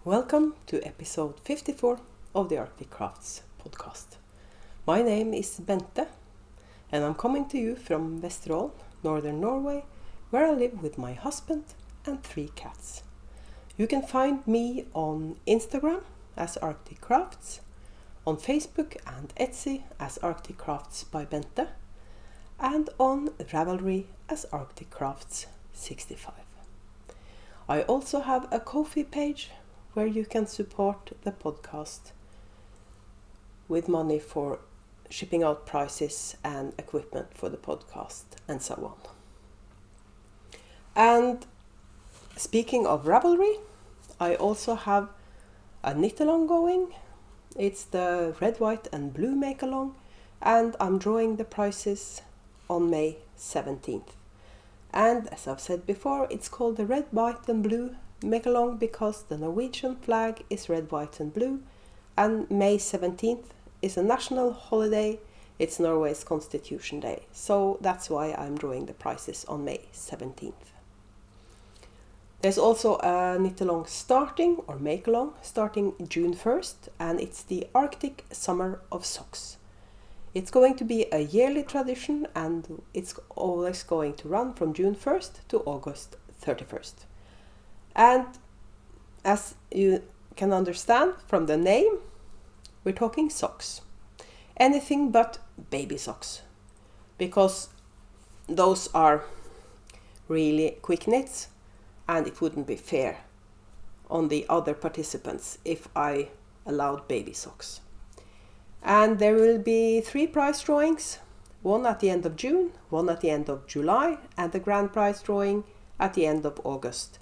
Welcome to episode 54 of the Arctic Crafts podcast. My name is Bente and I'm coming to you from Vesterålen, northern Norway, where I live with my husband and 3 cats. You can find me on Instagram as Arctic Crafts, on Facebook and Etsy as Arctic Crafts by Bente, and on Ravelry as Arctic Crafts 65. I also have a Ko-fi page where you can support the podcast with money for shipping out prices and equipment for the podcast and so on. And speaking of Ravelry, I also have a knit-along going. It's the red, white and blue make-along, and I'm drawing the prizes on May 17th. And as I've said before, it's called the red, white and blue make-along because the Norwegian flag is red, white and blue, and May 17th is a national holiday. It's Norway's Constitution Day, so that's why I'm drawing the prizes on May 17th. There's also a knit-along starting, or make-along, starting June 1st, and it's the Arctic Summer of Socks. It's going to be a yearly tradition, and it's always going to run from June 1st to August 31st. And as you can understand from the name, we're talking socks. Anything but baby socks, because those are really quick knits and it wouldn't be fair on the other participants if I allowed baby socks. And there will be 3 prize drawings, one at the end of June, one at the end of July, and the grand prize drawing at the end of August.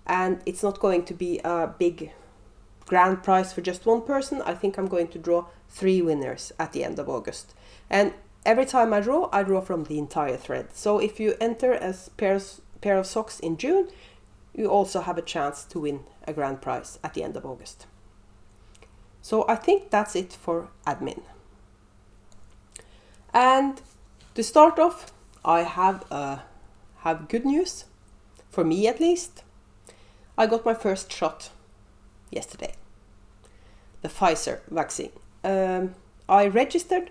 And it's not going to be a big grand prize for just one person. I think I'm going to draw 3 winners at the end of August. And every time I draw from the entire thread. So if you enter as pair of socks in June, you also have a chance to win a grand prize at the end of August. So I think that's it for admin. And to start off, I have good news, for me at least. I got my first shot yesterday, the Pfizer vaccine. I registered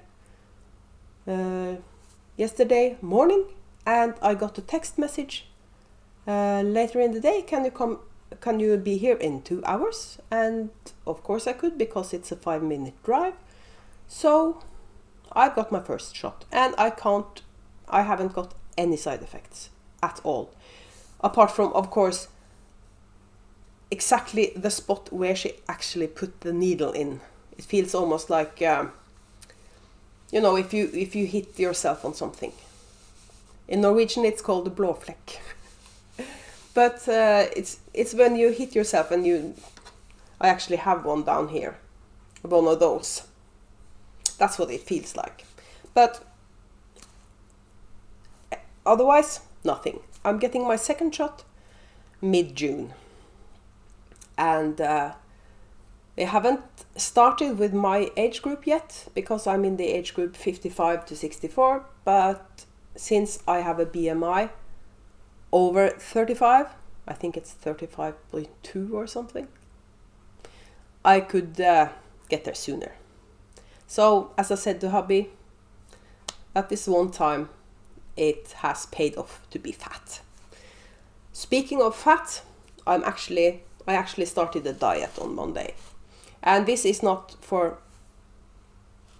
yesterday morning, and I got a text message later in the day. Can you be here in 2 hours? And of course I could, because it's a 5-minute drive. So I got my first shot, and I haven't got any side effects at all, apart from, of course, exactly the spot where she actually put the needle in. It feels almost like, if you hit yourself on something. In Norwegian it's called the blåflekk. But it's when you hit yourself, and I actually have one down here, one of those. That's what it feels like. But otherwise, nothing. I'm getting my second shot mid-June. And they haven't started with my age group yet, because I'm in the age group 55 to 64. But since I have a BMI over 35, I think it's 35.2 or something, I could get there sooner. So, as I said to hubby, at this one time, it has paid off to be fat. Speaking of fat, I actually started a diet on Monday. And this is not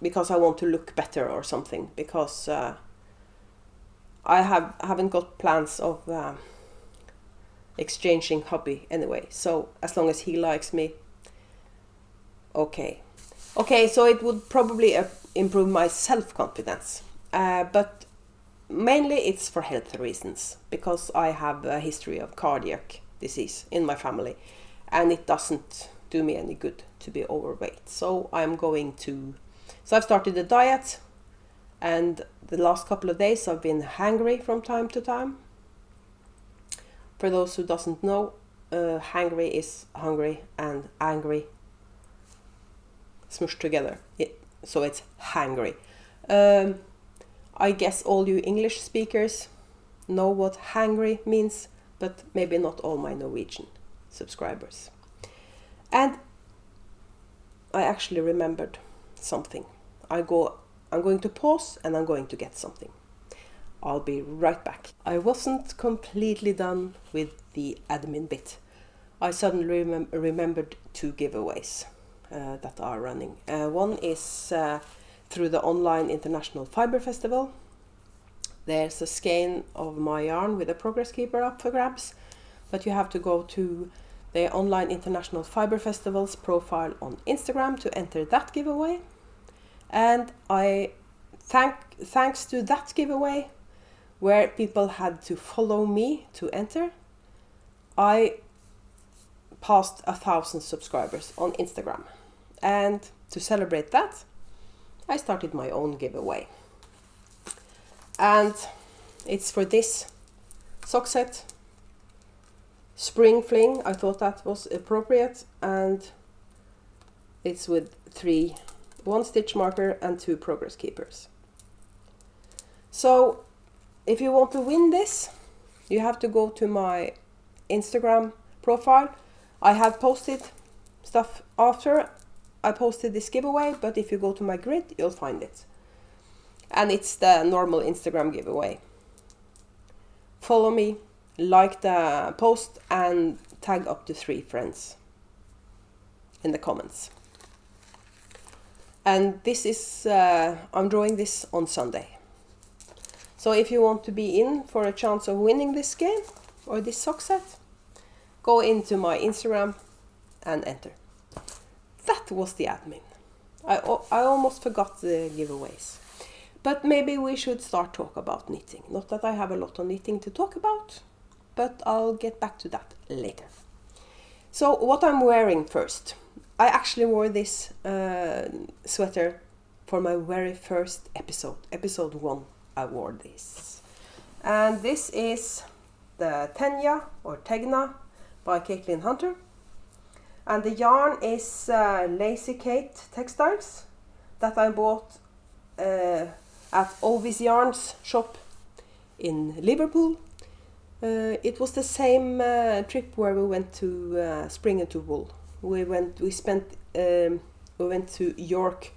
because I want to look better or something, because I haven't got plans of exchanging hubby anyway. So as long as he likes me, okay. Okay, so it would probably improve my self-confidence. But mainly it's for health reasons, because I have a history of cardiac disease in my family, and it doesn't do me any good to be overweight. So I've started a diet, and the last couple of days I've been hangry from time to time. For those who doesn't know, hangry is hungry and angry smushed together. So it's hangry. I guess all you English speakers know what hangry means, but maybe not all my Norwegian subscribers. And I actually remembered something. I'm going to pause and I'm going to get something. I'll be right back. I wasn't completely done with the admin bit. I suddenly remembered 2 giveaways that are running. One is through the online International Fiber Festival. There's a skein of my yarn with a progress keeper up for grabs, but you have to go to the online International Fiber Festival's profile on Instagram to enter that giveaway. And thanks to that giveaway, where people had to follow me to enter, I passed 1,000 subscribers on Instagram. And to celebrate that, I started my own giveaway. And it's for this sock set, Spring Fling. I thought that was appropriate, and it's with 1 stitch marker and 2 progress keepers. So if you want to win this, you have to go to my Instagram profile. I have posted stuff after I posted this giveaway, but if you go to my grid, you'll find it. And it's the normal Instagram giveaway. Follow me, like the post, and tag up to 3 friends in the comments. And this is, I'm drawing this on Sunday. So if you want to be in for a chance of winning this game or this sock set, go into my Instagram and enter. That was the admin. I almost forgot the giveaways. But maybe we should start talk about knitting. Not that I have a lot of knitting to talk about, but I'll get back to that later. So what I'm wearing first. I actually wore this sweater for my very first episode. Episode 1, I wore this. And this is the Tegna or Tegna by Jacqueline Hunter. And the yarn is Lazy Kate Textiles that I bought at Ovis Yarn's shop in Liverpool. It was the same trip where we went to Spring into Wool. We went to York.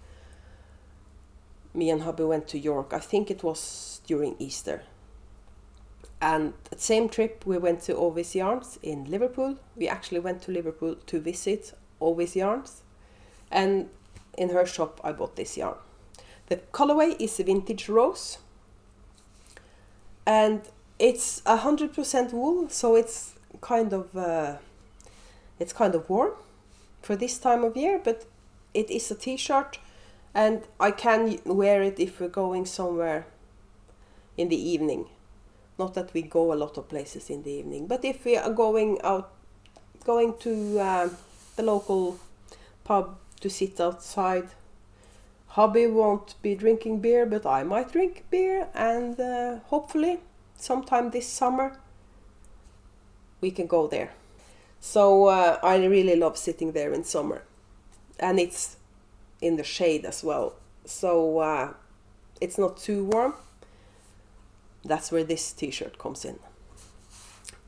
Me and hubby went to York. I think it was during Easter. And that same trip we went to Ovis Yarns in Liverpool. We actually went to Liverpool to visit Ovis Yarns. And in her shop I bought this yarn. The colorway is Vintage Rose. And it's 100% wool, so it's kind of warm for this time of year, but it is a t-shirt and I can wear it if we're going somewhere in the evening. Not that we go a lot of places in the evening, but if we are going to the local pub to sit outside. Hubby won't be drinking beer, but I might drink beer, and hopefully sometime this summer we can go there. So I really love sitting there in summer, and it's in the shade as well, so it's not too warm. That's where this t-shirt comes in.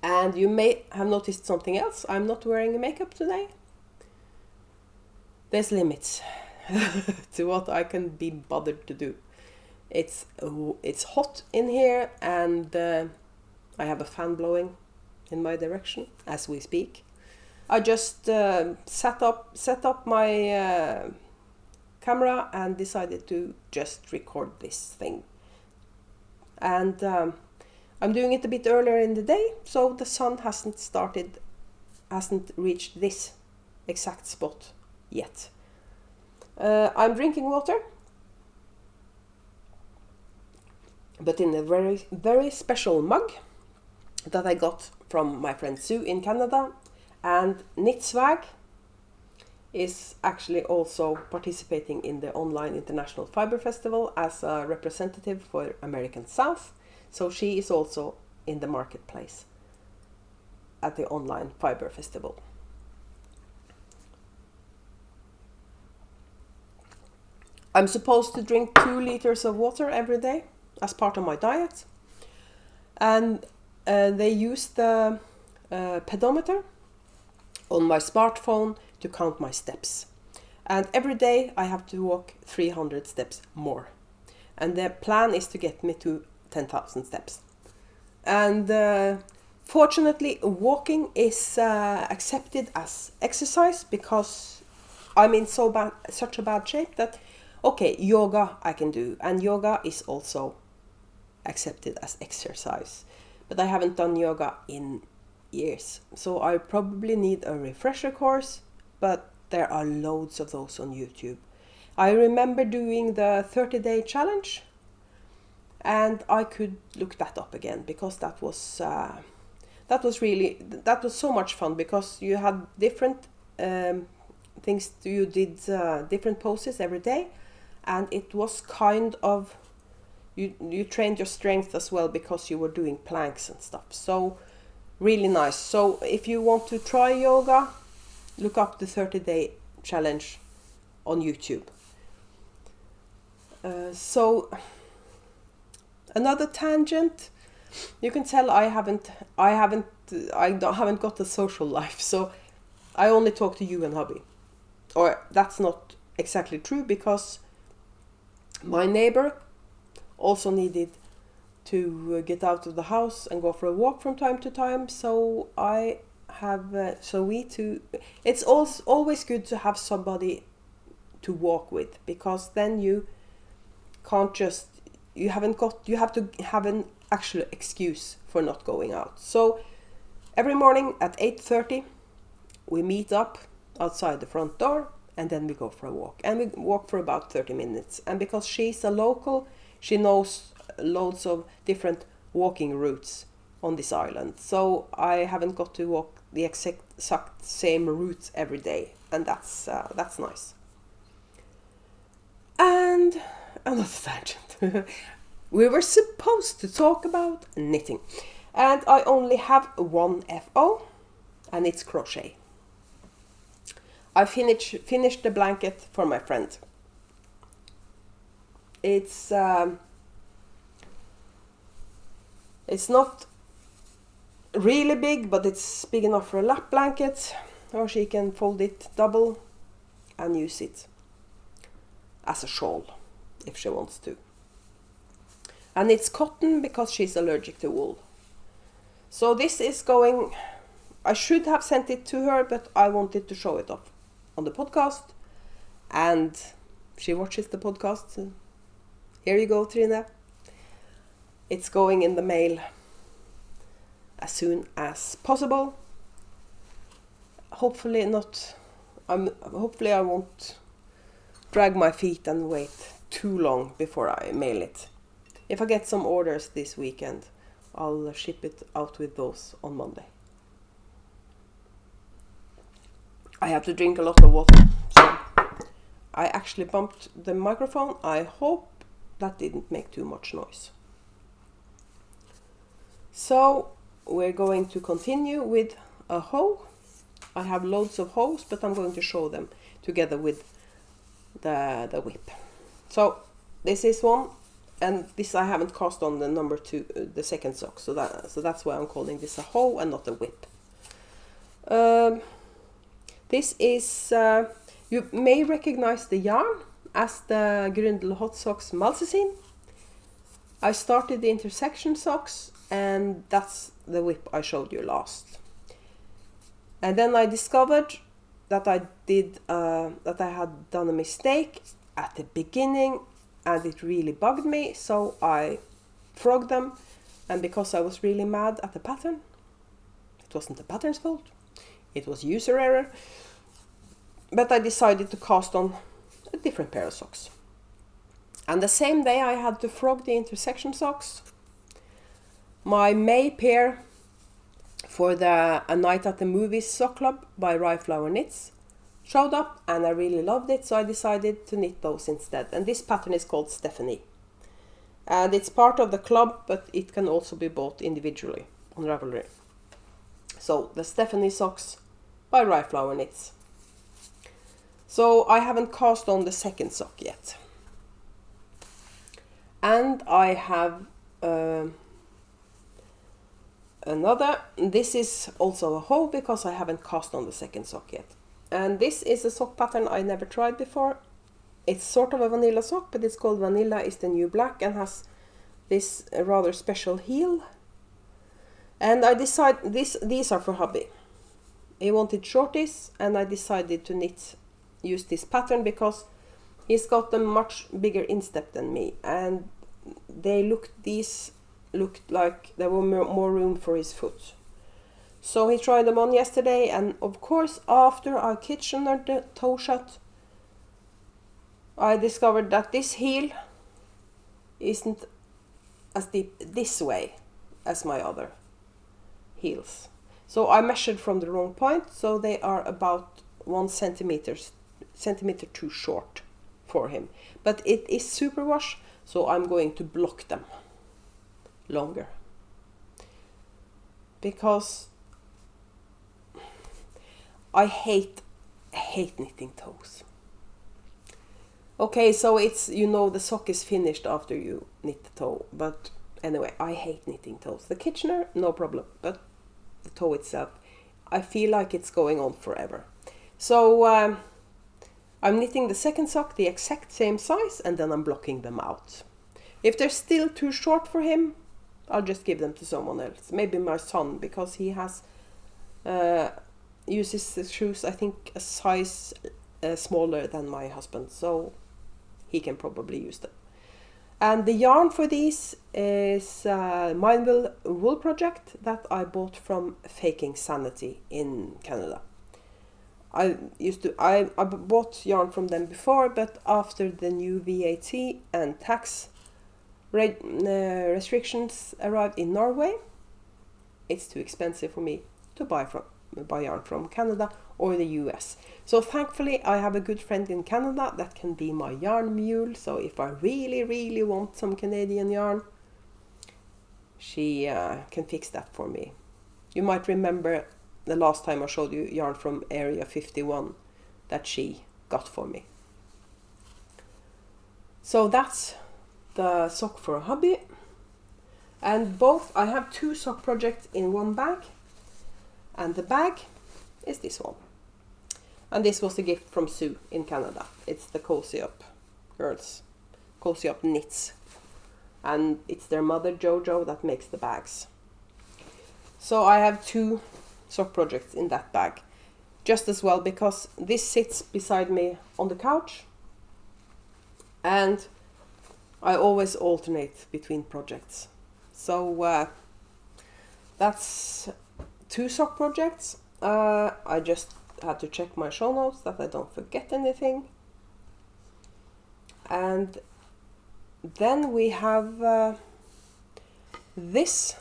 And you may have noticed something else. I'm not wearing makeup today. There's limits to what I can be bothered to do. It's hot in here, and I have a fan blowing in my direction as we speak. I just set up my camera and decided to just record this thing. And I'm doing it a bit earlier in the day, so the sun hasn't reached this exact spot yet. I'm drinking water, but in a very, very special mug that I got from my friend Sue in Canada. And Knitswag is actually also participating in the online International Fiber Festival as a representative for American South. So she is also in the marketplace at the online Fiber Festival. I'm supposed to drink 2 liters of water every day as part of my diet. And they use the pedometer on my smartphone to count my steps. And every day I have to walk 300 steps more. And the plan is to get me to 10,000 steps. And fortunately, walking is accepted as exercise because I'm in such a bad shape that, okay, yoga I can do. And yoga is also accepted as exercise. But I haven't done yoga in years. So I probably need a refresher course, but there are loads of those on YouTube. I remember doing the 30-day challenge, and I could look that up again because that was so much fun because you had different things. You did different poses every day, and it was kind of you trained your strength as well because you were doing planks and stuff. So really nice. So if you want to try yoga, look up the 30-day challenge on YouTube. So another tangent. You can tell I haven't got a social life. So I only talk to you and hubby. Or that's not exactly true because my neighbor also needed to get out of the house and go for a walk from time to time. So I have it's always good to have somebody to walk with, because then you can't just you have to have an actual excuse for not going out. So every morning at 8:30 we meet up outside the front door, and then we go for a walk, and we walk for about 30 minutes. And because she's a local, she knows loads of different walking routes on this island, so I haven't got to walk the exact same routes every day, and that's nice. And another tangent. We were supposed to talk about knitting, and I only have one FO, and it's crochet. I finished the blanket for my friend. It's not really big, but it's big enough for a lap blanket, or she can fold it double and use it as a shawl if she wants to. And it's cotton because she's allergic to wool. So this is going, I should have sent it to her, but I wanted to show it off on the podcast, and she watches the podcast. So here you go, Trine. It's going in the mail as soon as possible. Hopefully I won't drag my feet and wait too long before I mail it. If I get some orders this weekend, I'll ship it out with those on Monday. I have to drink a lot of water, so I actually bumped the microphone. I hope that didn't make too much noise. So we're going to continue with a hoe. I have loads of hoes, but I'm going to show them together with the whip. So this is one, and this I haven't cast on the number 2, the second sock, so that's why I'm calling this a hoe and not a whip. This is, you may recognize the yarn as the Grundle Hot Socks Malsicine. I started the intersection socks, and that's the whip I showed you last. And then I discovered that I had done a mistake at the beginning, and it really bugged me, so I frogged them. And because I was really mad at the pattern, it wasn't the pattern's fault, it was user error, but I decided to cast on a different pair of socks. And the same day I had to frog the intersection socks. My May pair for the A Night at the Movies sock club by rhyFLower knits showed up, and I really loved it, so I decided to knit those instead. And this pattern is called Stephanie, and it's part of the club, but it can also be bought individually on Ravelry. So the Stephanie socks by rhyFLower knits. So I haven't cast on the second sock yet, and I have another. This is also a hoe because I haven't cast on the second sock yet. And this is a sock pattern I never tried before. It's sort of a vanilla sock, but it's called Vanilla is the New Black and has this rather special heel. And I decided these are for hubby. He wanted shorties, and I decided to use this pattern because he's got a much bigger instep than me, and these looked like there were more room for his foot. So he tried them on yesterday, and of course after I kitchenered the toe shut, I discovered that this heel isn't as deep this way as my other heels. So I measured from the wrong point, so they are about 1 centimeter too short for him. But it is superwash, so I'm going to block them longer. Because I hate knitting toes. Okay, so it's, the sock is finished after you knit the toe. But anyway, I hate knitting toes. The Kitchener, no problem. But the toe itself, I feel like it's going on forever. So I'm knitting the second sock the exact same size, and then I'm blocking them out. If they're still too short for him, I'll just give them to someone else. Maybe my son, because he has uses the shoes, I think, a size smaller than my husband, so he can probably use them. And the yarn for these is Mindville Wool Project that I bought from Faking Sanity in Canada. I bought yarn from them before, but after the new VAT and tax restrictions arrived in Norway, it's too expensive for me to buy yarn from Canada or the US. So thankfully I have a good friend in Canada that can be my yarn mule. So if I really want some Canadian yarn, she can fix that for me. You might remember the last time I showed you yarn from Area 51 that she got for me. So that's the sock for a hubby. And I have 2 sock projects in one bag. And the bag is this one. And this was a gift from Sue in Canada. It's the Cozy Up girls. Cozy Up Knits. And it's their mother Jojo that makes the bags. So I have 2 sock projects in that bag. Just as well because this sits beside me on the couch. And I always alternate between projects. So that's 2 sock projects. I just had to check my show notes that I don't forget anything. And then we have this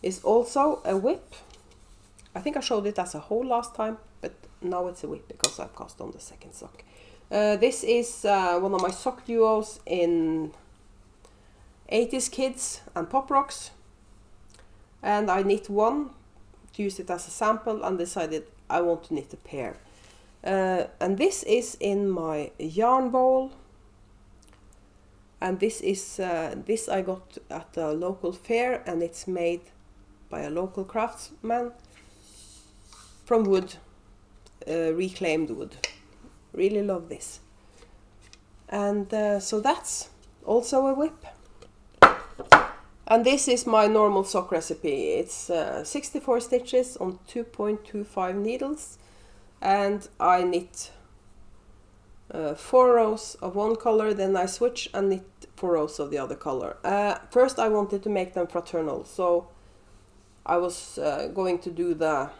is also a whip. I think I showed it as a whole last time, but now it's a whip because I've cast on the second sock. This is one of my sock duos in 80s Kids and Pop Rocks. And I knit one to use it as a sample and decided I want to knit a pair. And this is in my yarn bowl. And this is this I got at a local fair, and it's made by a local craftsman from wood, reclaimed wood. Really love this. And so that's also a whip. And this is my normal sock recipe. It's 64 stitches on 2.25 needles, and I knit 4 rows of one color, then I switch and knit 4 rows of the other color. First I wanted to make them fraternal, so I was going to do the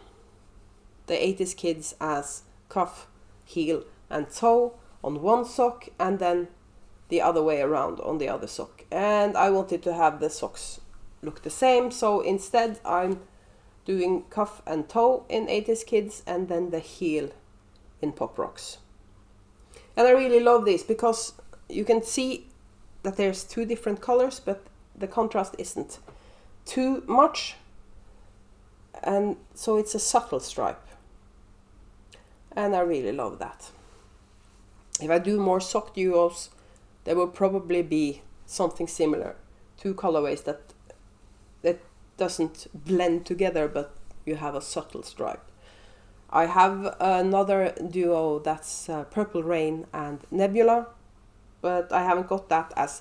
80s Kids as cuff, heel and toe on one sock, and then the other way around on the other sock. And I wanted to have the socks look the same, so instead I'm doing cuff and toe in 80s Kids and then the heel in Pop Rocks. And I really love this because you can see that there's 2 different colors, but the contrast isn't too much, and so it's a subtle stripe, and I really love that. If I do more sock duos, there will probably be something similar, 2 colorways that doesn't blend together, but you have a subtle stripe. I have another duo that's Purple Rain and Nebula, but I haven't got that as,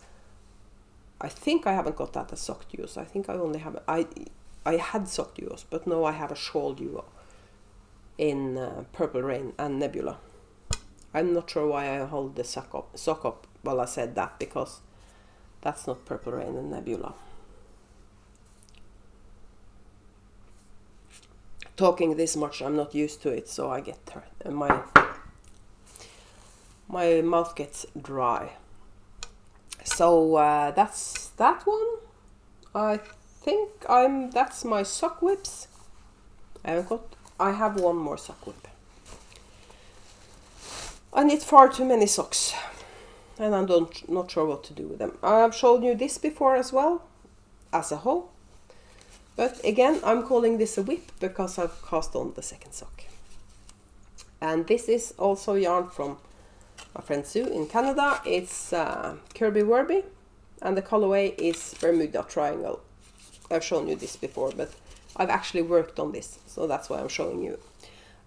I think I haven't got that as sock duos. I think I only have, I had sock duos, but now I have a shawl duo in Purple Rain and Nebula. I'm not sure why I hold the sock up while I said that, because that's not Purple Rain and Nebula. Talking this much, I'm not used to it, so I get my mouth gets dry. So that's that one. I think that's my sock whips. I have one more sock whip. I need far too many socks, and I'm not sure what to do with them. I've shown you this before as well, as a whole. But again, I'm calling this a whip because I've cast on the second sock. And this is also yarn from my friend Sue in Canada. It's Kirby Wirby, and the colorway is Bermuda Triangle. I've shown you this before, but I've actually worked on this, so that's why I'm showing you.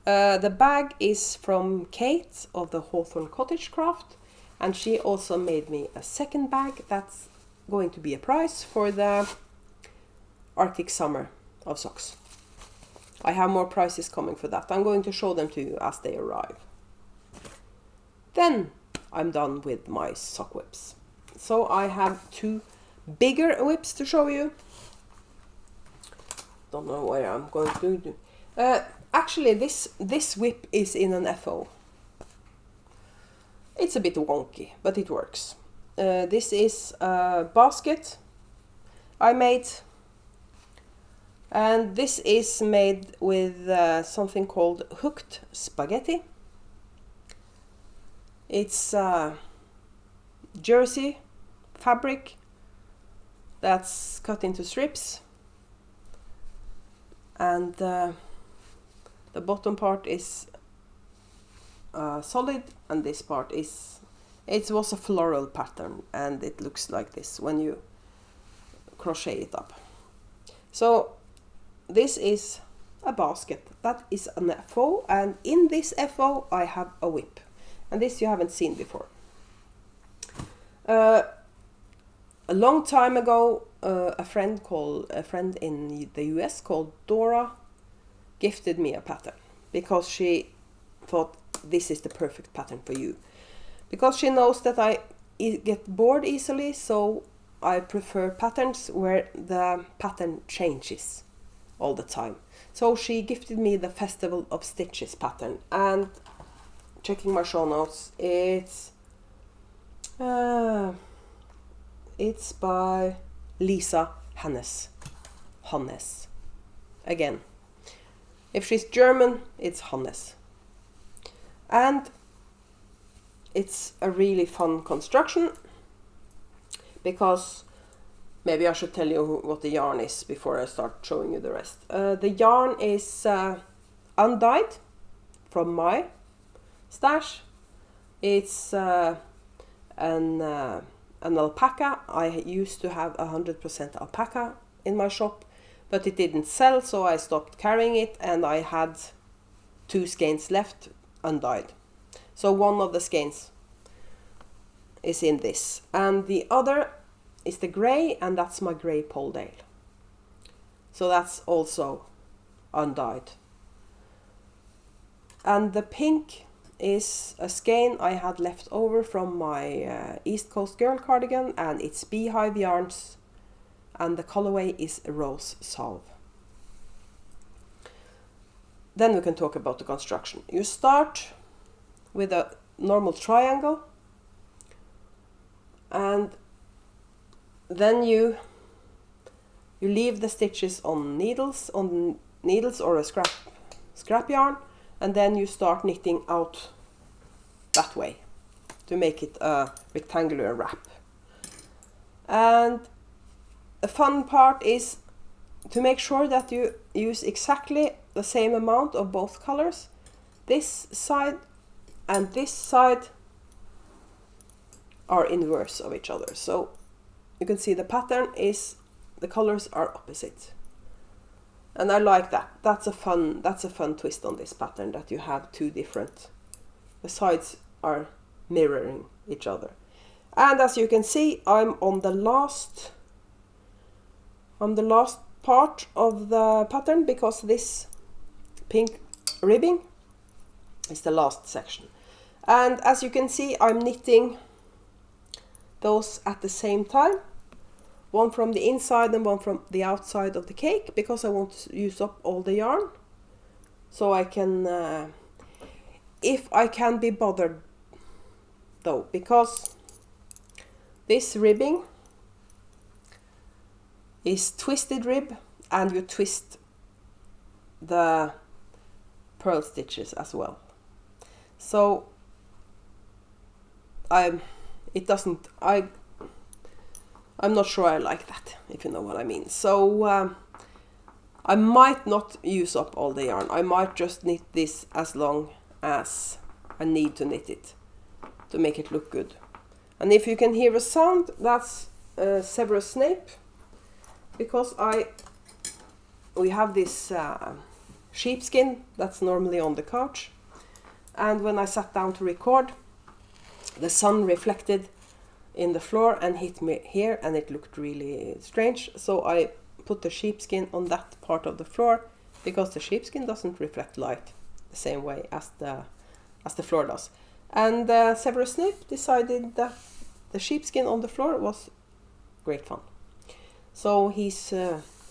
The bag is from Kate of the Hawthorne Cottage Craft, and she also made me a second bag that's going to be a prize for the Arctic Summer of socks. I have more prizes coming for that. I'm going to show them to you as they arrive. Then I'm done with my sock whips. So I have two bigger whips to show you. Don't know where I'm going to do. Actually, this whip is in an FO. It's a bit wonky, but it works. This is a basket I made, and this is made with something called hooked spaghetti. It's jersey fabric that's cut into strips, and the bottom part is solid, and this part is, it was a floral pattern, and it looks like this when you crochet it up. So this is a basket that is an FO, and in this FO I have a whip, and this you haven't seen before. A long time ago, a friend in the US called Dora gifted me a pattern because she thought this is the perfect pattern for you, because she knows that I get bored easily, so I prefer patterns where the pattern changes all the time. So she gifted me the Festival of Stitches pattern, and checking my show notes, it's by Lisa Hannes. Again, if she's German, it's Hannes. And it's a really fun construction, because maybe I should tell you what the yarn is before I start showing you the rest. The yarn is undyed from my stash. It's an alpaca. I used to have 100% alpaca in my shop, but it didn't sell, so I stopped carrying it, and I had 2 skeins left undyed. So one of the skeins is in this, and the other is the grey, and that's my grey Poledale. So that's also undyed. And the pink is a skein I had left over from my East Coast Girl cardigan, and it's Beehive Yarns, and the colorway is Rose Salve. Then we can talk about the construction. You start with a normal triangle, and then you leave the stitches on needles or a scrap yarn, and then you start knitting out that way to make it a rectangular wrap. And the fun part is to make sure that you use exactly the same amount of both colors. This side and this side are inverse of each other, so you can see the pattern is, the colors are opposite. And I like that. That's a fun twist on this pattern, that you have two different, the sides are mirroring each other. And as you can see, I'm on the last part of the pattern, because this pink ribbing is the last section. And as you can see, I'm knitting those at the same time, one from the inside and one from the outside of the cake, because I want to use up all the yarn. So I can, if I can be bothered though, because this ribbing is twisted rib, and you twist the purl stitches as well. So I'm not sure I like that, if you know what I mean. So I might not use up all the yarn. I might just knit this as long as I need to knit it to make it look good. And if you can hear a sound, that's Severus Snape, because we have this sheepskin that's normally on the couch, and when I sat down to record, the sun reflected in the floor and hit me here, and it looked really strange. So I put the sheepskin on that part of the floor, because the sheepskin doesn't reflect light the same way as the floor does. And Severus Snape decided that the sheepskin on the floor was great fun. So he's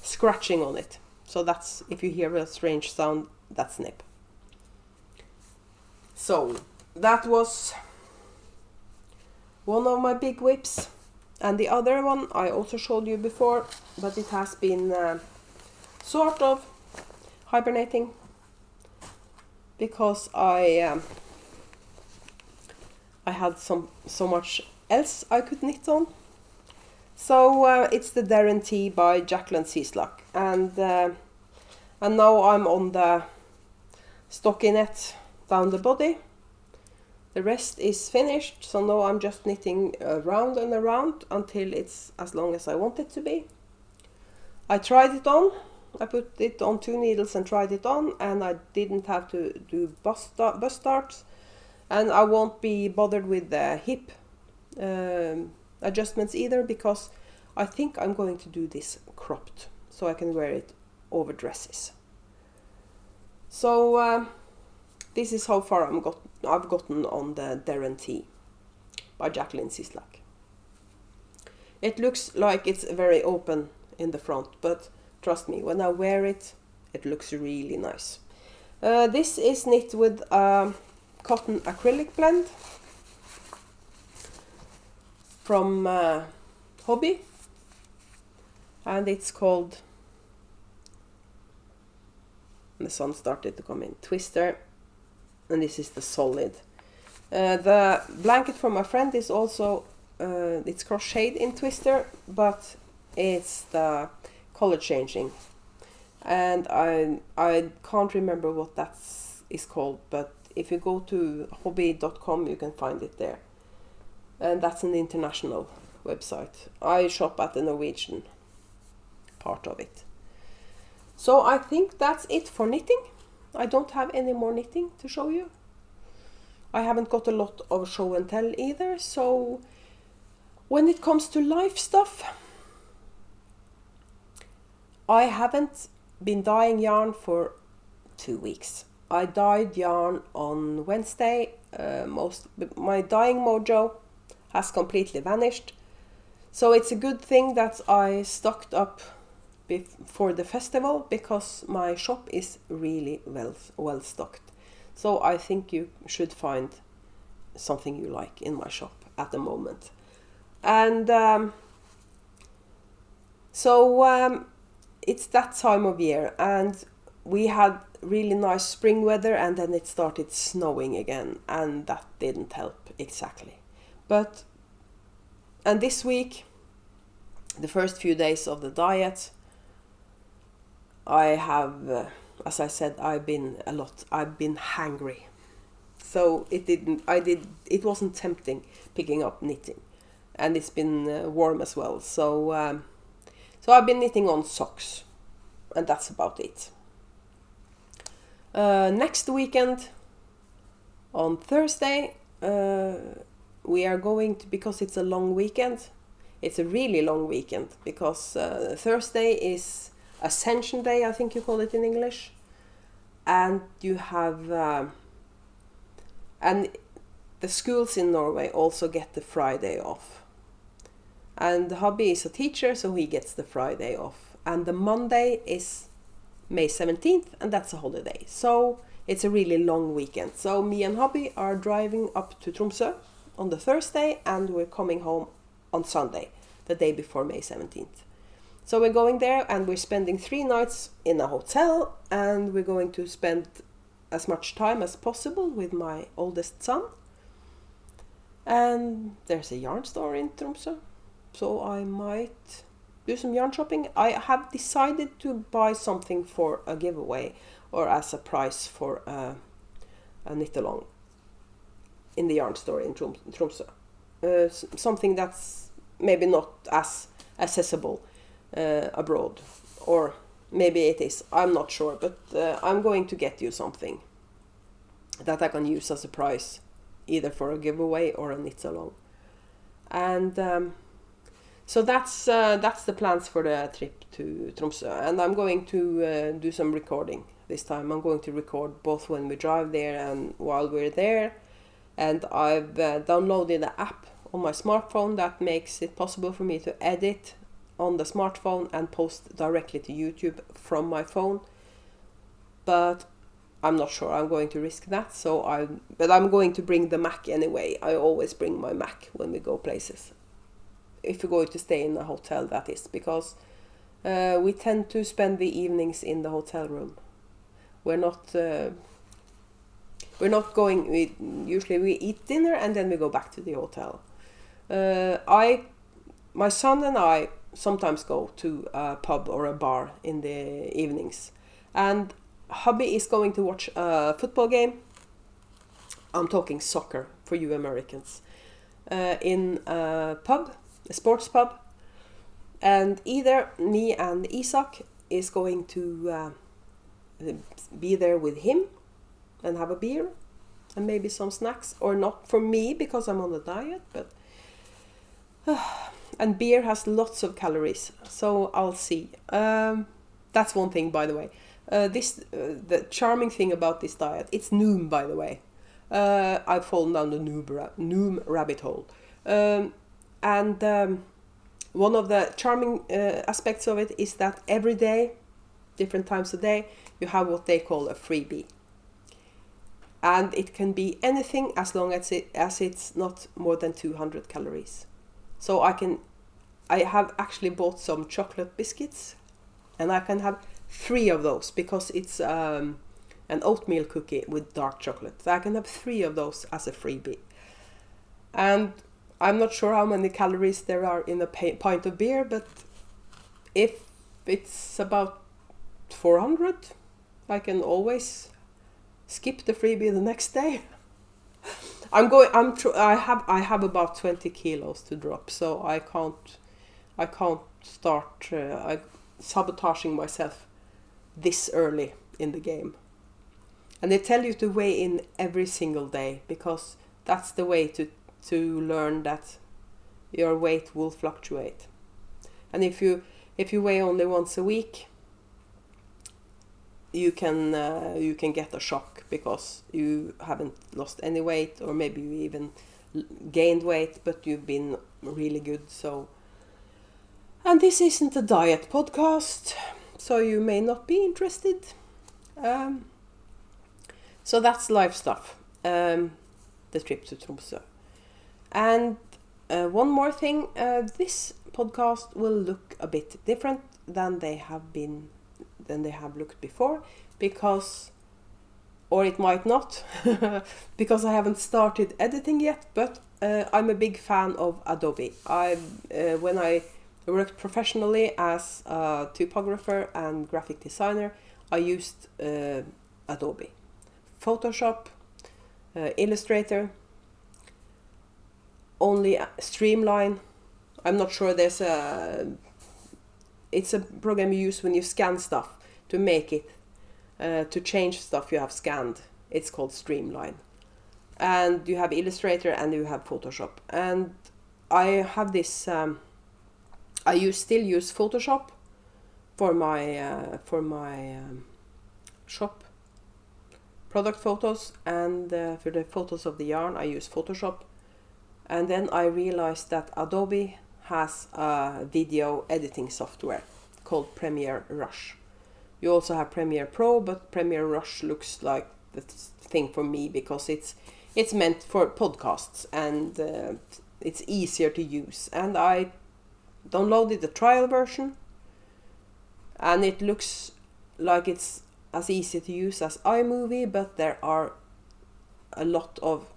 scratching on it. So that's, if you hear a strange sound, that's Snape. So that was one of my big whips. And the other one I also showed you before, but it has been sort of hibernating, because I had so much else I could knit on. So it's the Deren tee by Jacqueline Cieslak, and now I'm on the stockinette down the body. The rest is finished, so now I'm just knitting around and around until it's as long as I want it to be. I tried it on. I put it on 2 needles and tried it on, and I didn't have to do bust starts, and I won't be bothered with the hip adjustments either, because I think I'm going to do this cropped, so I can wear it over dresses. So this is how far I've gotten on the Deren tee by Jacqueline Cieslak. It looks like it's very open in the front, but trust me, when I wear it, it looks really nice. This is knit with a cotton acrylic blend from Hobby, and it's called, the sun started to come in, Twister, and this is the solid. The blanket from my friend is also, it's crocheted in Twister, but it's the color changing, and I can't remember what that is called, but if you go to hobby.com you can find it there, and that's an international website. I shop at the Norwegian part of it. So I think that's it for knitting. I don't have any more knitting to show you. I haven't got a lot of show and tell either, so when it comes to life stuff, I haven't been dyeing yarn for 2 weeks. I dyed yarn on Wednesday. My dyeing mojo has completely vanished. So it's a good thing that I stocked up for the festival, because my shop is really well stocked. So I think you should find something you like in my shop at the moment. And it's that time of year, and we had really nice spring weather, and then it started snowing again, and that didn't help exactly. And this week, the first few days of the diet, I have, as I said, I've been hangry. So it wasn't tempting picking up knitting, and it's been warm as well. So I've been knitting on socks. and that's about it. Next weekend, on Thursday, we are going to, because it's a long weekend, it's a really long weekend, because Thursday is Ascension Day, I think you call it in English, and you have, and the schools in Norway also get the Friday off. And Hubby is a teacher, so he gets the Friday off. And the Monday is May 17th, and that's a holiday. So it's a really long weekend. So me and Hubby are driving up to Tromsø on the Thursday, and we're coming home on Sunday, the day before May 17th. So we're going there, and we're spending 3 nights in a hotel, and we're going to spend as much time as possible with my oldest son. And there's a yarn store in Tromsø, so I might do some yarn shopping. I have decided to buy something for a giveaway or as a prize for a knit-along in the yarn store in Tromsø. Something that's maybe not as accessible abroad, or maybe it is, I'm not sure, but I'm going to get you something that I can use as a prize, either for a giveaway or a knit-along. And so that's the plans for the trip to Tromsø. And I'm going to do some recording this time. I'm going to record both when we drive there and while we're there. And I've downloaded an app on my smartphone that makes it possible for me to edit on the smartphone and post directly to YouTube from my phone. But I'm not sure I'm going to risk that, but I'm going to bring the Mac anyway. I always bring my Mac when we go places. If we're going to stay in a hotel, that is, because we tend to spend the evenings in the hotel room. We're not going, usually we eat dinner and then we go back to the hotel. My son and I sometimes go to a pub or a bar in the evenings, and Hubby is going to watch a football game. I'm talking soccer for you Americans. In a pub, a sports pub. And either me and Cieslak is going to be there with him and have a beer and maybe some snacks. Or not for me, because I'm on a diet. But and beer has lots of calories, so I'll see. That's one thing, by the way. The charming thing about this diet, it's Noom, by the way. I've fallen down the Noom rabbit hole. And one of the charming aspects of it is that every day, different times a day, you have what they call a freebie. And it can be anything as long as it's not more than 200 calories. So I have actually bought some chocolate biscuits, and I can have 3 of those, because it's an oatmeal cookie with dark chocolate. So I can have 3 of those as a freebie. And I'm not sure how many calories there are in a pint of beer, but if it's about 400, I can always skip the freebie the next day. I have about 20 kilos to drop, so I can't start sabotaging myself this early in the game. And they tell you to weigh in every single day, because that's the way to learn that your weight will fluctuate. And if you weigh only once a week, you can get a shock, because you haven't lost any weight, or maybe you even gained weight, but you've been really good. So, and this isn't a diet podcast, so you may not be interested. So that's life stuff, the trip to Tromsø. And one more thing, this podcast will look a bit different than they have looked before, because, or it might not, because I haven't started editing yet, but I'm a big fan of Adobe. When I worked professionally as a typographer and graphic designer, I used Adobe. Photoshop, Illustrator, only Streamline. I'm not sure it's a program you use when you scan stuff. to make it, to change stuff you have scanned. It's called Streamline. And you have Illustrator and you have Photoshop. And I have this, I still use Photoshop for my shop product photos, and for the photos of the yarn I use Photoshop. And then I realized that Adobe has a video editing software called Premiere Rush. You also have Premiere Pro, but Premiere Rush looks like the thing for me because it's meant for podcasts, and it's easier to use. And I downloaded the trial version, and it looks like it's as easy to use as iMovie, but there are a lot of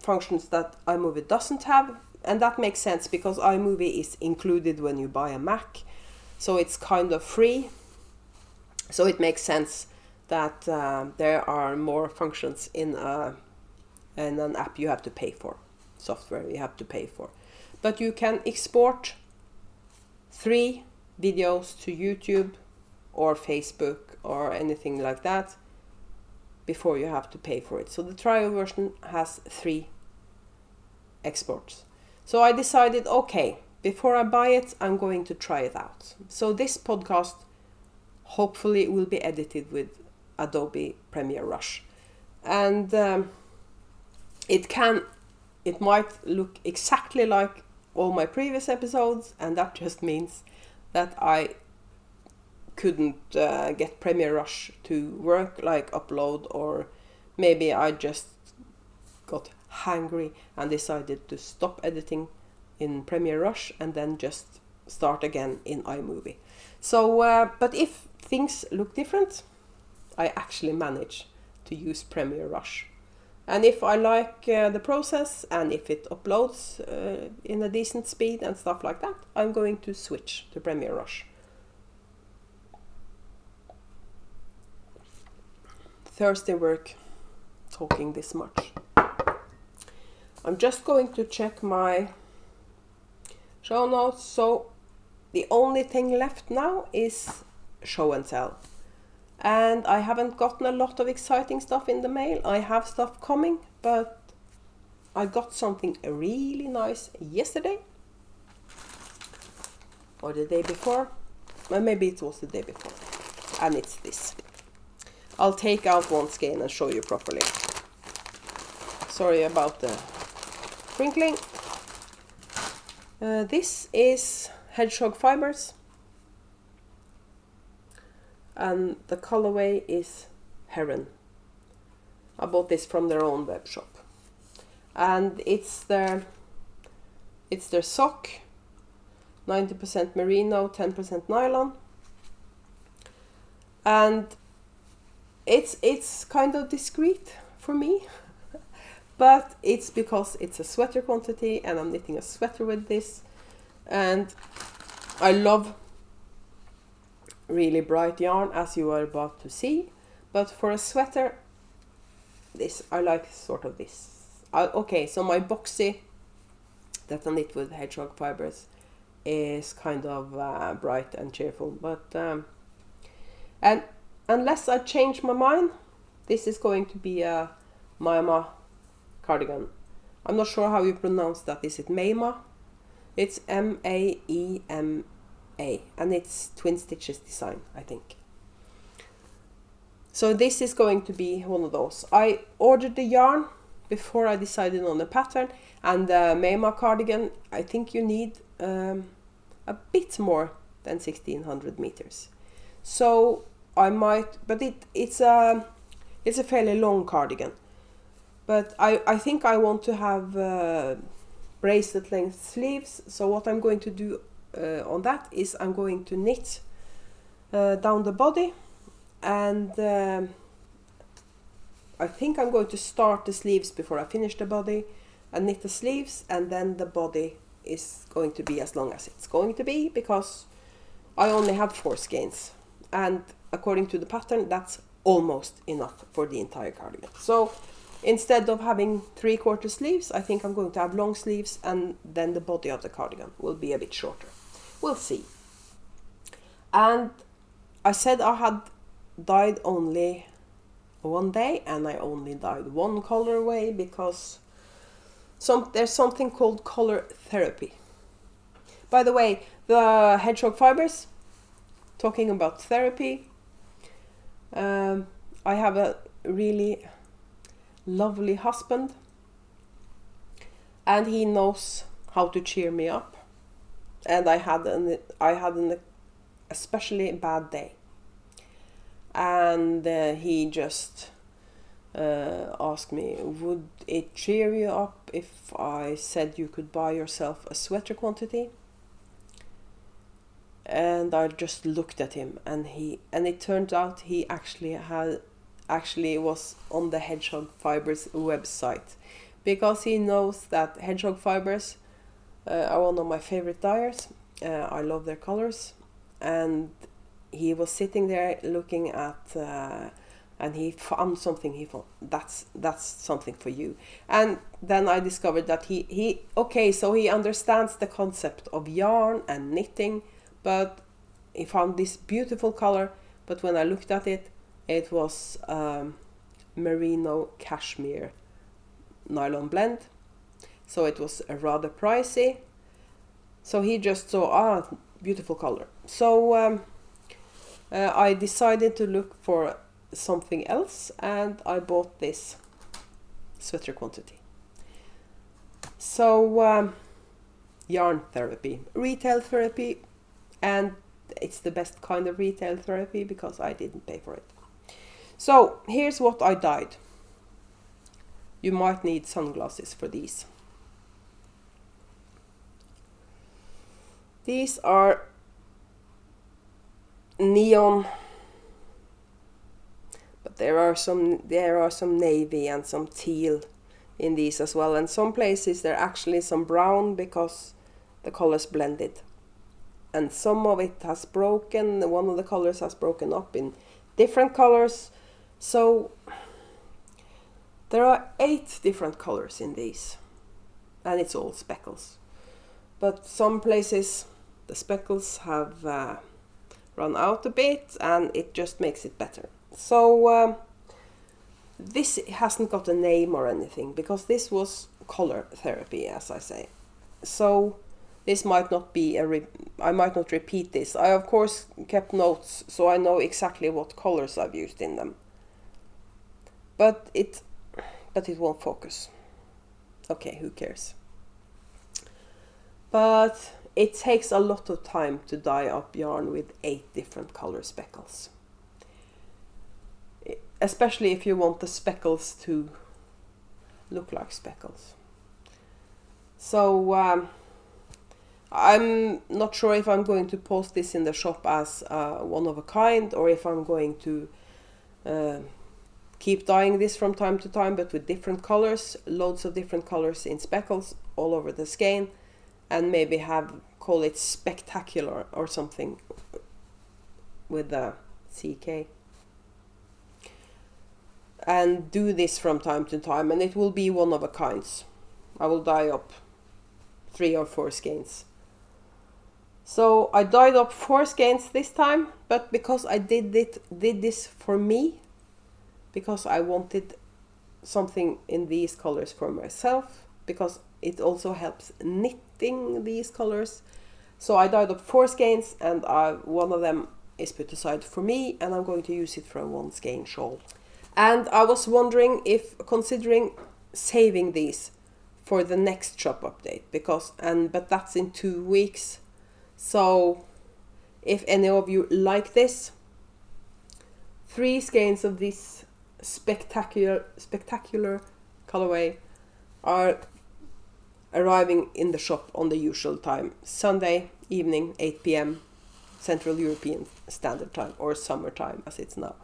functions that iMovie doesn't have, and that makes sense because iMovie is included when you buy a Mac, so it's kind of free. So it makes sense that there are more functions in an app you have to pay for, software you have to pay for. But you can export 3 videos to YouTube or Facebook or anything like that before you have to pay for it. So the trial version has 3 exports. So I decided, okay, before I buy it, I'm going to try it out. So this podcast hopefully will be edited with Adobe Premiere Rush. And it might look exactly like all my previous episodes, and that just means that I couldn't get Premiere Rush to work, like upload, or maybe I just got hangry and decided to stop editing in Premiere Rush and then just start again in iMovie. So, but if things look different, I actually manage to use Premiere Rush. And if I like the process, and if it uploads in a decent speed and stuff like that, I'm going to switch to Premiere Rush. Thursday work, talking this much. I'm just going to check my show notes. So the only thing left now is show and tell. And I haven't gotten a lot of exciting stuff in the mail. I have stuff coming, but I got something really nice yesterday. Or the day before. Well, maybe it was the day before. And it's this. I'll take out one skein and show you properly. Sorry about the crinkling. This is hedgehog fibers. And the colorway is Heron. I bought this from their own web shop. And it's their sock, 90% merino, 10% nylon. And it's kind of discreet for me, but it's because it's a sweater quantity and I'm knitting a sweater with this. And I love really bright yarn, as you are about to see, but for a sweater, this I like sort of this. Okay, so my boxy that I knit with hedgehog fibers is kind of bright and cheerful, but and unless I change my mind, this is going to be a Mayama cardigan. I'm not sure how you pronounce that. Is it Mayama? It's Maema. And it's twin stitches design, I think. So this is going to be one of those. I ordered the yarn before I decided on the pattern, and the Mayama cardigan, I think you need a bit more than 1600 meters. So I might, but it's a fairly long cardigan. But I think I want to have bracelet length sleeves. So what I'm going to do on that is I'm going to knit down the body, and I think I'm going to start the sleeves before I finish the body and knit the sleeves, and then the body is going to be as long as it's going to be because I only have 4 skeins, and according to the pattern that's almost enough for the entire cardigan. So instead of having 3/4 sleeves, I think I'm going to have long sleeves, and then the body of the cardigan will be a bit shorter. We'll see. And I said I had dyed only one day, and I only dyed one colorway because there's something called color therapy. By the way, the hedgehog fibers, talking about therapy, I have a really lovely husband, and he knows how to cheer me up. And I had an especially bad day, and he just asked me, would it cheer you up if I said you could buy yourself a sweater quantity? And I just looked at him, and it turned out he actually was on the Hedgehog Fibers website, because he knows that Hedgehog Fibers are one of my favorite dyers. I love their colors, and he was sitting there looking at and he found something. He thought, that's something for you. And then I discovered that he understands the concept of yarn and knitting, but he found this beautiful color. But when I looked at it, it was merino cashmere nylon blend, so it was rather pricey. So he just saw, beautiful color. So I decided to look for something else, and I bought this sweater quantity. So yarn therapy, retail therapy, and it's the best kind of retail therapy because I didn't pay for it. So here's what I dyed. You might need sunglasses for these. These are neon, but there are some navy and some teal in these as well, and some places there are actually some brown because the colors blended, and some of it has broken. One of the colors has broken up in different colors, so there are 8 different colors in these, and it's all speckles. But some places the speckles have run out a bit, and it just makes it better. So this hasn't got a name or anything because this was color therapy, as I say. So this might not be I might not repeat this. I of course kept notes so I know exactly what colors I've used in them. But it won't focus. Okay, who cares? But it takes a lot of time to dye up yarn with 8 different color speckles. Especially if you want the speckles to look like speckles. So I'm not sure if I'm going to post this in the shop as one of a kind, or if I'm going to keep dyeing this from time to time, but with different colors, loads of different colors in speckles all over the skein, and maybe call it spectacular or something with the CK. And do this from time to time, and it will be one of a kinds. I will dye up 3 or 4 skeins. So I dyed up 4 skeins this time, but because I did this for me, because I wanted something in these colors for myself, because it also helps knitting these colors. So I dyed up 4 skeins, and one of them is put aside for me, and I'm going to use it for a 1 skein shawl. And I was wondering if considering saving these for the next shop update, but that's in 2 weeks. So if any of you like this, 3 skeins of this spectacular colorway are arriving in the shop on the usual time, Sunday evening, 8 p.m. Central European Standard Time, or summertime as it's now.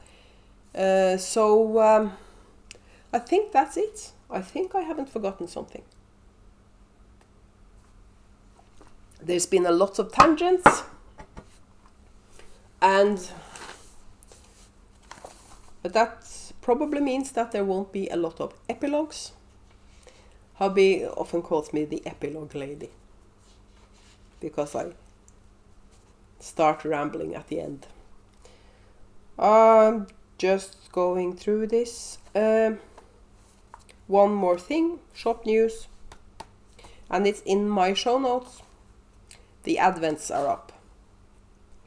So I think that's it. I think I haven't forgotten something. There's been a lot of tangents, but that probably means that there won't be a lot of epilogues. Hubby often calls me the epilogue lady because I start rambling at the end. Just going through this. One more thing, shop news, and it's in my show notes. The advents are up.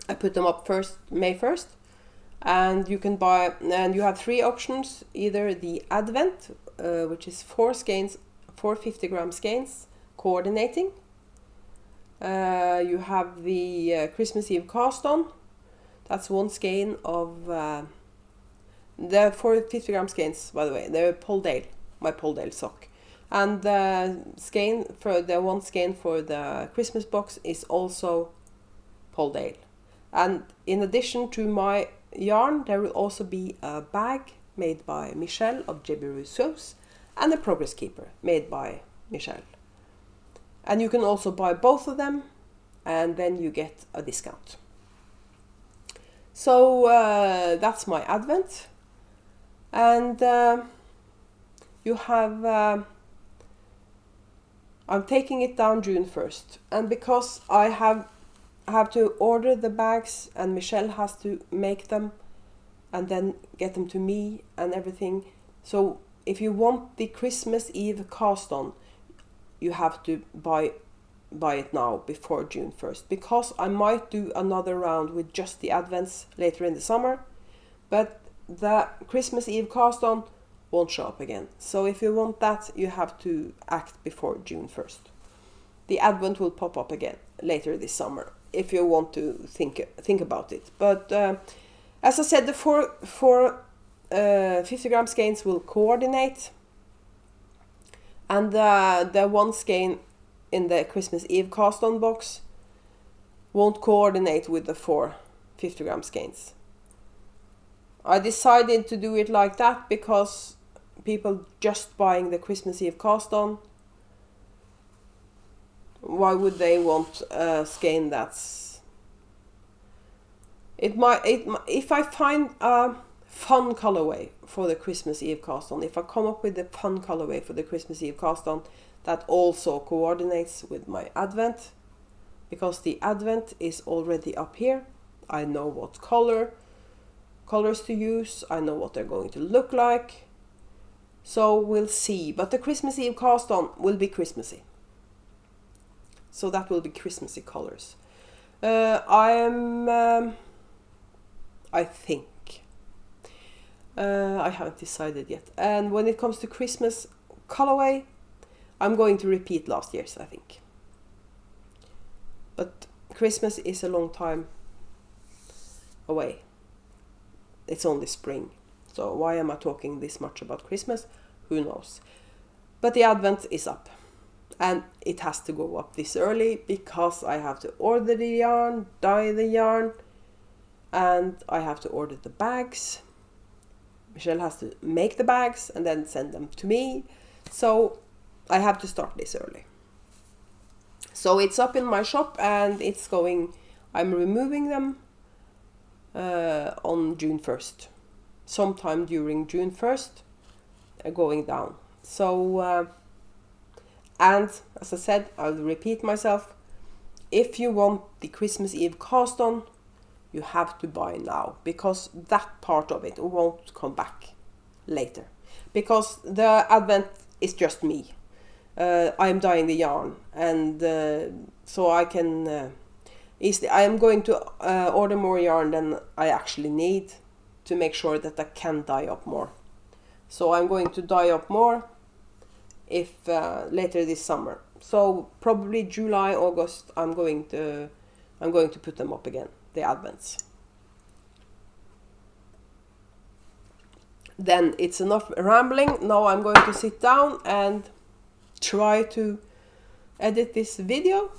I put them up May 1st, and you can buy, and you have 3 options, either the advent, which is 4 skeins, 4 50-gram skeins, coordinating. You have the Christmas Eve cast on, that's 1 skein of, the 4 50-gram skeins, by the way, they're Polldale, my Polldale sock. And the skein for the 1 skein for the Christmas box is also Polldale. And in addition to my yarn, there will also be a bag made by Michelle of JB Rousseau's and a Progress Keeper made by Michelle. And you can also buy both of them, and then you get a discount. So that's my advent. And you have... I'm taking it down June 1st, and because I have to order the bags and Michelle has to make them and then get them to me and everything. So if you want the Christmas Eve cast on, you have to buy it now before June 1st, because I might do another round with just the advents later in the summer, but the Christmas Eve cast on won't show up again. So if you want that, you have to act before June 1st. The advent will pop up again later this summer if you want to think about it. But as I said, the 4 50-gram skeins will coordinate, and the 1 skein in the Christmas Eve cast on box won't coordinate with the 4 50-gram skeins. I decided to do it like that because people just buying the Christmas Eve cast on, why would they want a skein that's... If I find a fun colorway for the Christmas Eve cast on, if I come up with a fun colorway for the Christmas Eve cast on that also coordinates with my advent, because the advent is already up here, I know what colors to use, I know what they're going to look like, so we'll see. But the Christmas Eve cast on will be Christmassy, so that will be Christmassy colors. I think I haven't decided yet. And when it comes to Christmas colorway, I'm going to repeat last year's, I think. But Christmas is a long time away. It's only spring. So why am I talking this much about Christmas? Who knows? But the advent is up. And it has to go up this early because I have to order the yarn, dye the yarn, and I have to order the bags. Michelle has to make the bags and then send them to me. So I have to start this early. So it's up in my shop and it's going, I'm removing them on June 1st. Sometime during June 1st, going down. So, and as I said, I'll repeat myself. If you want the Christmas Eve cast on, you have to buy now, because that part of it won't come back later. Because the advent is just me. I'm dyeing the yarn, and so I can easily. I am going to order more yarn than I actually need to make sure that I can dye up more. So I'm going to dye up more if later this summer. So probably July, August, I'm going to put them up again, the advents. Then it's enough rambling. Now I'm going to sit down and try to edit this video,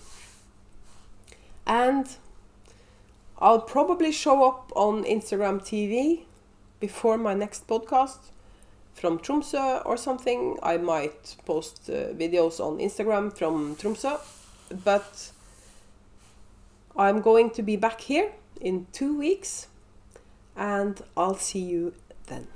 and I'll probably show up on Instagram TV before my next podcast from Tromsø or something. I might post videos on Instagram from Tromsø, but I'm going to be back here in 2 weeks, and I'll see you then.